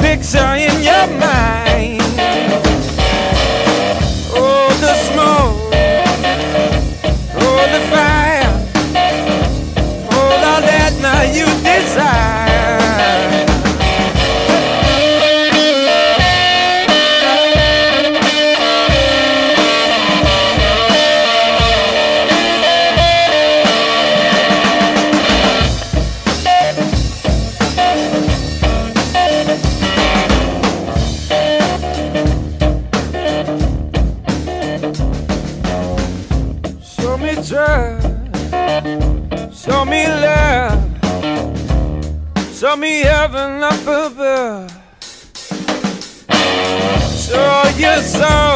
picture in your mind. Oh, the smoke, oh, the fire, all of that now you desire. Show me trust, show me love, show me heaven up above. Show your soul.